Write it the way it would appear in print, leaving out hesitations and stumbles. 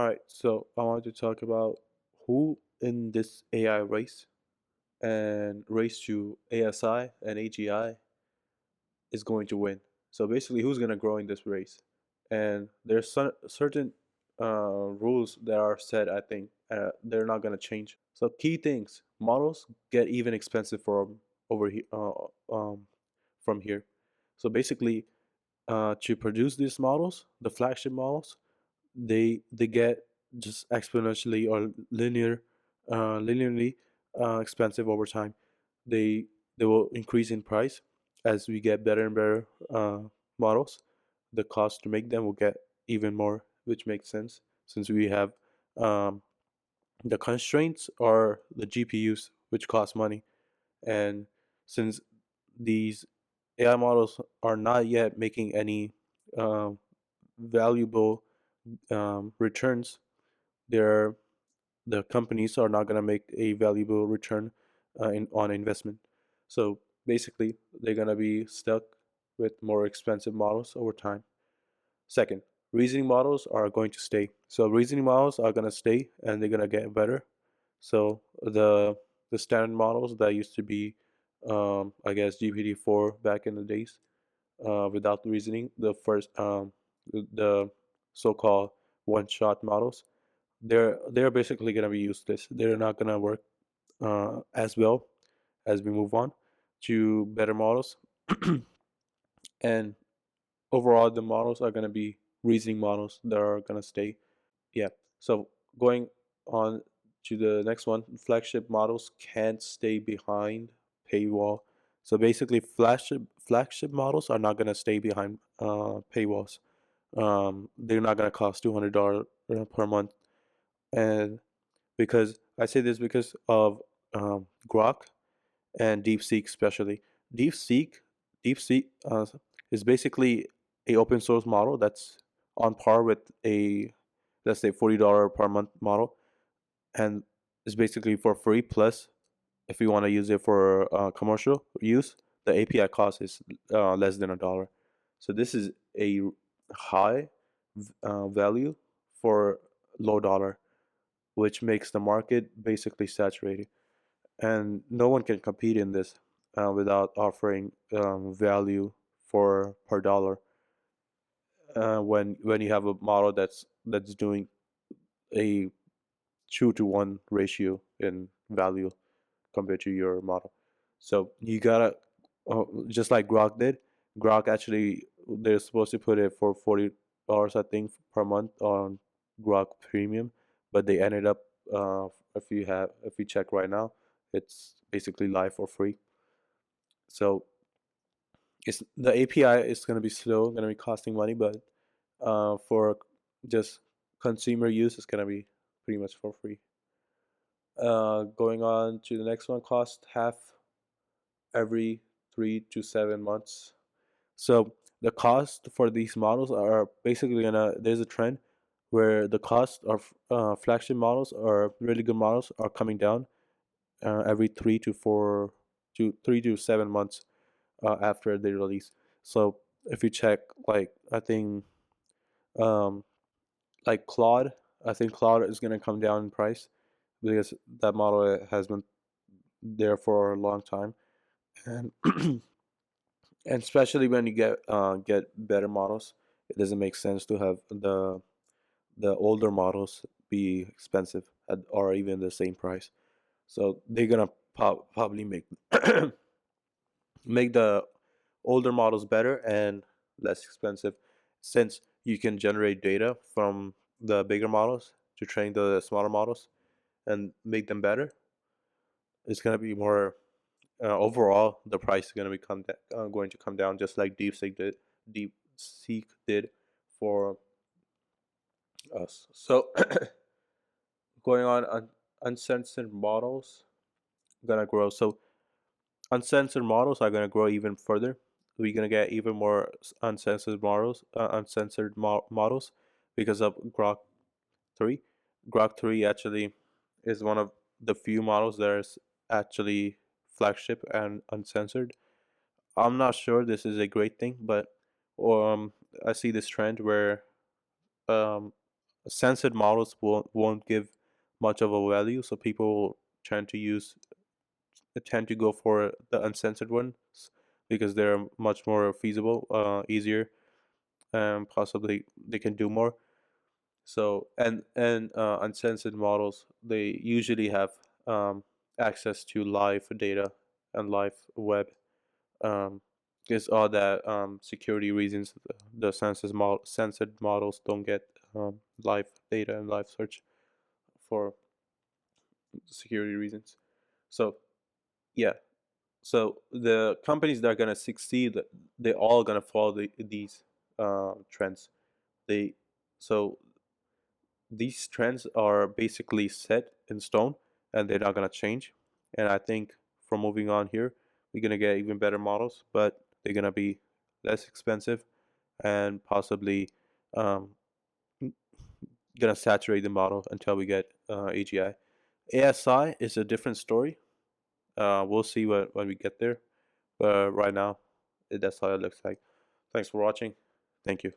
All right, so I want to talk about who in this AI race and race to ASI and AGI is going to win. So basically, who's going to grow in this race? And there's certain rules that are set. I think they're not going to change. So key things: models get even expensive from over here, from here. So basically, to produce these models, the flagship models, they get just exponentially or linearly expensive over time. They they will increase in price as we get better and better models. The cost to make them will get even more, which makes sense since we have um, the constraints are the GPUs, which cost money, and since these AI models are not yet making any um, valuable returns, they're the companies are not going to make a valuable return on investment. So basically, they're going to be stuck with more expensive models over time. Second, reasoning models are going to stay. So reasoning models are going to stay and they're going to get better. So the standard models that used to be, I guess, GPT-4 back in the days, without reasoning, the so-called one-shot models, they're basically going to be useless. They're not going to work as well as we move on to better models. And overall, the models are going to be reasoning models that are going to stay. Yeah. So going on to the next one, flagship models can't stay behind paywall. So basically, flagship models are not going to stay behind paywalls. They're not going to cost $200 per month, and because I say this because of Grok and DeepSeek especially. DeepSeek, DeepSeek is basically a open source model that's on par with a, let's say, $40 per month model, and it's basically for free. Plus, if you want to use it for commercial use, the API cost is less than $1. So this is a high value for low dollar, which makes the market basically saturated, and no one can compete in this without offering value for per dollar. When you have a model that's doing a 2-to-1 ratio in value compared to your model, so you gotta just like Grok did. Grok actually they're supposed to put it for $40 I think per month on Grok Premium, but they ended up if you check right now, it's basically live for free. So it's the API is going to be slow, going to be costing money, but for just consumer use, it's going to be pretty much for free. Going on to the next one, cost half every 3 to 7 months. So the cost for these models are basically gonna. There's a trend where the cost of flagship models or really good models are coming down every 3 to 7 months after they release. So if you check, like I think, um, like Claude, I think Claude is gonna come down in price because that model has been there for a long time, and and especially when you get better models, it doesn't make sense to have the older models be expensive or even the same price. So they're gonna probably make the older models better and less expensive, since you can generate data from the bigger models to train the smaller models and make them better. It's going to be more overall the price is going to going to come down, just like DeepSeek did for us. So going on, uncensored models gonna grow. So uncensored models are going to grow even further. We're going to get even more uncensored models because of Grok 3. Grok 3 actually is one of the few models that is actually flagship and uncensored. I'm not sure this is a great thing, but um, I see this trend where um, censored models won't give much of a value, so people will tend to go for the uncensored ones because they're much more feasible, easier, and possibly they can do more. So and uncensored models, they usually have um, access to live data and live web. Um, because all that security reasons, the censored models don't get live data and live search for security reasons. So yeah, so the companies that are gonna succeed, they're all gonna follow these trends. They so these trends are basically set in stone, and they're not gonna change. And I think from moving on here, we're gonna get even better models, but they're gonna be less expensive and possibly um, gonna saturate the model until we get AGI. ASI is a different story. We'll see when we get there. But right now, that's how it looks like. Thanks for watching. Thank you.